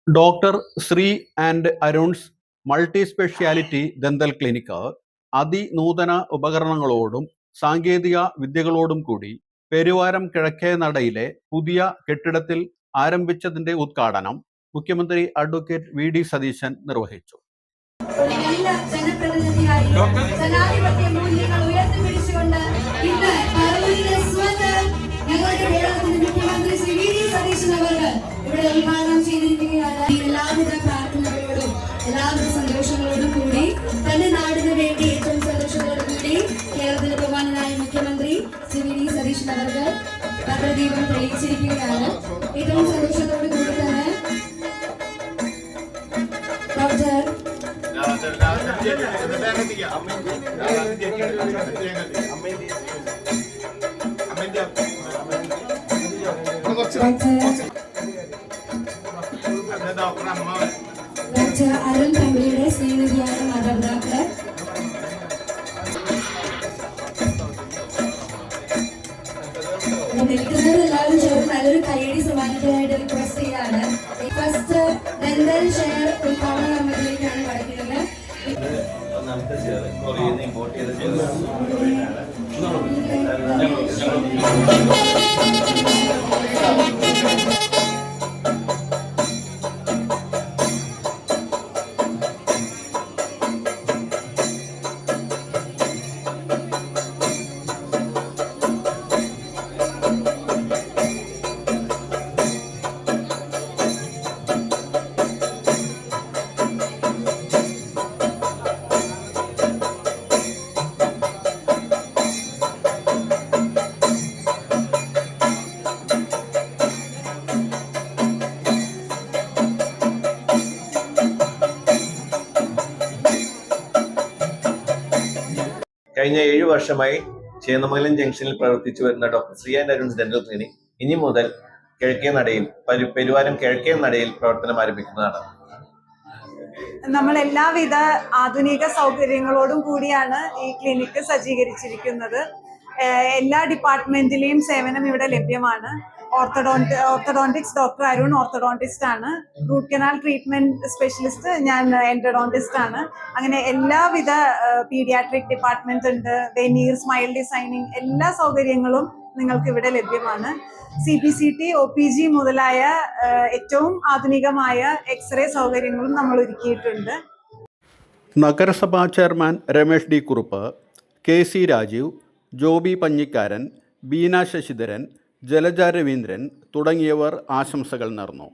Doctor Sree and Arun's multi speciality dental clinic അതിനൂതന ഉപകരണങ്ങളോടും സാങ്കേതിക വിദ്യകളോടും കൂടി പെരുവാരം കിഴക്കേനടയിലെ പുതിയ കെട്ടിടത്തിൽ ആരംഭിച്ചതിന്റെ ഉദ്ഘാടനം മുഖ്യമന്ത്രി അഡ്വക്കേറ്റ് വി.ഡി. സതീശൻ നിർവഹിച്ചു. എല്ലാവിധ പ്രാർത്ഥനകളോടും എല്ലാവിധ സന്തോഷങ്ങളോടും കൂടി തന്റെ നാടിന് വേണ്ടി ഏറ്റവും സന്തോഷത്തോടു കൂടി കേരളത്തിന്റെ ബഹുമാനനായ മുഖ്യമന്ത്രി ശ്രീ വി.ഡി. സതീശൻ അവർക്ക് ഭദ്രദീപം തെളിയിച്ചിരിക്കുകയാണ്. ഏറ്റവും സന്തോഷത്തോടു കൂടി തന്നെ ഡോക്ടർ അരുൺ തമ്പിയുടെ സ്നേഹനിധിയായ മാതാപിതാക്കളെ, നിൽക്കുന്നവരെല്ലാവരും ചേർന്ന് നല്ലൊരു കൈയടി സമ്മാനിക്കാനായിട്ട് റിക്വസ്റ്റ് ചെയ്യാണ്. ഫസ്റ്റ് ഡെന്റൽ ഷെയർ ഉദ്ഘാടന കമ്മിറ്റിയിലേക്കാണ് പഠിക്കുന്നത്. കഴിഞ്ഞ 7 വർഷമായി ചേന്നമംഗലം ജംഗ്ഷനിൽ പ്രവർത്തിച്ചു വരുന്ന doctor Sree and Arun's dental clinic ഇനി മുതൽ പെരുവാരം കിഴക്കേ നടയിൽ പ്രവർത്തനം ആരംഭിക്കുന്നതാണ്. നമ്മൾ എല്ലാവിധ ആധുനിക സൗകര്യങ്ങളോടും കൂടിയാണ് ഈ ക്ലിനിക്ക് സജ്ജീകരിച്ചിരിക്കുന്നത്. എല്ലാ ഡിപ്പാർട്ട്മെന്റിലെയും സേവനം ഇവിടെ ലഭ്യമാണ്. ഓർത്തഡോണ്ടിക്സ് ഡോക്ടർ അരുൺ ഓർത്തഡോണ്ടിസ്റ്റ് ആണ്. റൂട്ട് കനാൽ ട്രീറ്റ്മെന്റ് സ്പെഷ്യലിസ്റ്റ് ഞാൻ എൻഡോഡോണ്ടിസ്റ്റ് ആണ്. അങ്ങനെ എല്ലാവിധ പീഡിയാട്രിക് ഡിപ്പാർട്ട്മെന്റ് ഉണ്ട്, വെനീർ, സ്മൈൽ ഡിസൈനിങ്, എല്ലാ സൗകര്യങ്ങളും നിങ്ങൾക്ക് ഇവിടെ ലഭ്യമാണ്. CPCT, OPG മുതലായ ഏറ്റവും ആധുനികമായ എക്സ്റേ സൗകര്യങ്ങളും നമ്മൾ ഒരുക്കിയിട്ടുണ്ട്. നഗരസഭാ chairman Ramesh D Kurup, KC Rajeev, Joby Panjikkaran, Beena Sasidharan, Jalaja Raveendran തുടങ്ങിയവർ ആശംസകൾ നേർന്നു.